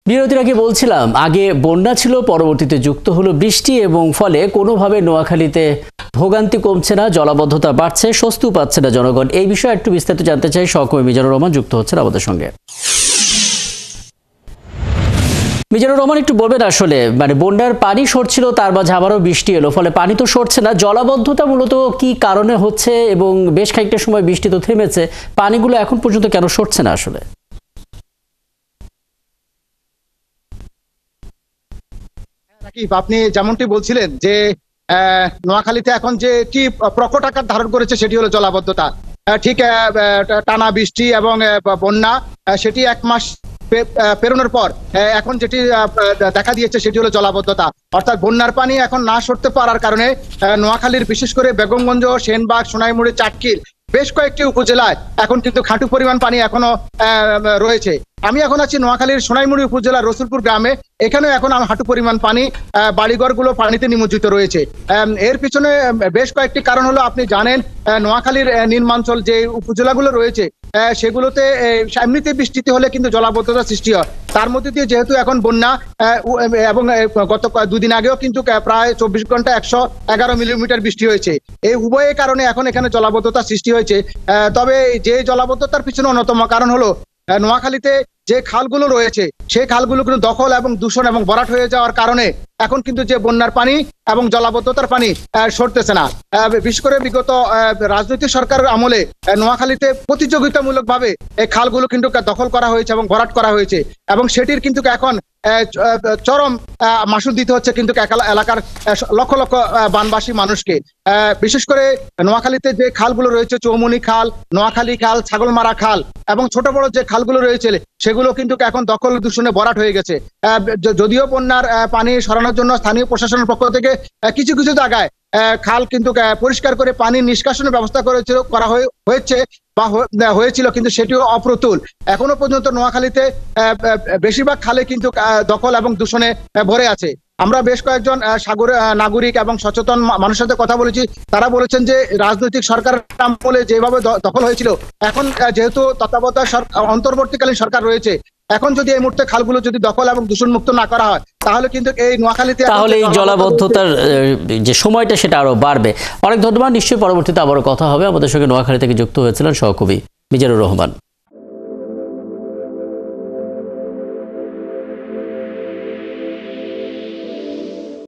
বিরতির আগে বলছিলাম, আগে বন্যা ছিল, পরবর্তীতে যুক্ত হলো বৃষ্টি এবং ফলে কোনোভাবে নোয়াখালীতে ভোগান্তি কমছে না, জলাবদ্ধতা বাড়ছে, স্বস্তিও পাচ্ছে না জনগণ। এই বিষয়ে একটু বিস্তারিত জানতে চাই, সহকর্মী মিজানুর রহমান যুক্ত হচ্ছেন আমাদের সঙ্গে। মিজানুর রহমান, একটু বলবেন আসলে বন্যার পানি সরছিল, তার মাঝে আবারও বৃষ্টি এলো, ফলে পানি তো সরছে না, জলাবদ্ধতা মূলত কি কারণে হচ্ছে এবং বেশ খানিকটা সময় বৃষ্টি তো থেমেছে, পানিগুলো এখন পর্যন্ত কেন সরছে না আসলে? আপনি যেমনটি বলছিলেন যে নোয়াখালীতে এখন যে কি প্রকট আকার ধারণ করেছে সেটি হলো জলাবদ্ধতা। ঠিক টানা বৃষ্টি এবং বন্যা সেটি এক মাস পেরোনোর পর এখন যেটি দেখা দিয়েছে সেটি হলো জলাবদ্ধতা, অর্থাৎ বন্যার পানি এখন না সরতে পারার কারণে নোয়াখালীর বিশেষ করে বেগমগঞ্জ, সেনবাগ, সোনাইমুড়ি, চাটখিল বেশ কয়েকটি উপজেলায় এখন কিন্তু খাঁটু পরিমাণ পানি এখনো রয়েছে। আমি এখন আছি নোয়াখালীর সোনাইমুড়ি উপজেলার রসুলপুর গ্রামে। এখানেও এখন হাঁটু পরিমাণ পানি, বাড়িঘরগুলো পানিতে নিমজ্জিত রয়েছে। এর পিছনে বেশ কয়েকটি কারণ হলো, আপনি জানেন নোয়াখালীর নিম্নাঞ্চল যে উপজেলাগুলো রয়েছে সেগুলোতে এমনিতে বৃষ্টিতে হলে কিন্তু জলাবদ্ধতা সৃষ্টি হয়। তার মধ্যে দিয়ে যেহেতু এখন বন্যা এবং গত দুদিন আগেও কিন্তু প্রায় 24 ঘন্টা 111 মিলিমিটার বৃষ্টি হয়েছে, এই উভয়ের কারণে এখন এখানে জলাবদ্ধতা সৃষ্টি হয়েছে। তবে যে জলাবদ্ধতার পিছনে অন্যতম কারণ হলো নোয়াখালীতে যে খালগুলো রয়েছে সেই খালগুলো কিন্তু দখল এবং দূষণ এবং ভরাট হয়ে যাওয়ার কারণে এখন কিন্তু যে বন্যার পানি এবং জলাবদ্ধতার পানি সরতেছে না। বিশেষ করে বিগত রাজনৈতিক সরকারের আমলে নোয়াখালীতে প্রতিযোগিতামূলকভাবে এই খালগুলো কিন্তু দখল করা হয়েছে এবং ভরাট করা হয়েছে, এবং সেটির কিন্তু এখন চরম মাসুল দিতে হচ্ছে কিন্তু এলাকার লক্ষ লক্ষ বানবাসী মানুষকে। বিশেষ করে নোয়াখালীতে যে খালগুলো রয়েছে, চৌমনি খাল, নোয়াখালী খাল, ছাগলমারা খাল এবং ছোট বড় যে খালগুলো রয়েছে সেগুলো কিন্তু এখন দখল দূষণে ভরাট হয়ে গেছে। যদিও বন্যার পানি সরানোর জন্য স্থানীয় প্রশাসনের পক্ষ থেকে কিছু কিছু জায়গায় খাল কিন্তু পরিষ্কার করে পানি নিষ্কাশনের ব্যবস্থা করা হয়েছিল, কিন্তু সেটিও অপ্রতুল। এখনো পর্যন্ত নোয়াখালীতে বেশিরভাগ খালে কিন্তু দখল এবং দূষণে ভরে আছে। আমরা বেশ কয়েকজন নাগরিক এবং সচেতন মানুষের সাথে কথা বলেছি, তারা বলেছেন যে রাজনৈতিক সরকারের আমলে যেভাবে দখল হয়েছিল, এখন যেহেতু তত্ত্বাবধায়ক অন্তর্বর্তীকালীন সরকার রয়েছে, এখন যদি এই মুহূর্তে খালগুলো যদি দখল এবং দূষণ মুক্ত না করা হয় তাহলে কিন্তু এই নোয়াখালীতে এই জলাবদ্ধতার যে সময়টা সেটা আরো বাড়বে। অনেক ধন্যবাদ। নিশ্চয়ই পরবর্তীতে আবারও কথা হবে। আমাদের সঙ্গে নোয়াখালী থেকে যুক্ত হয়েছিলেন সহকবি মিজানুর রহমান।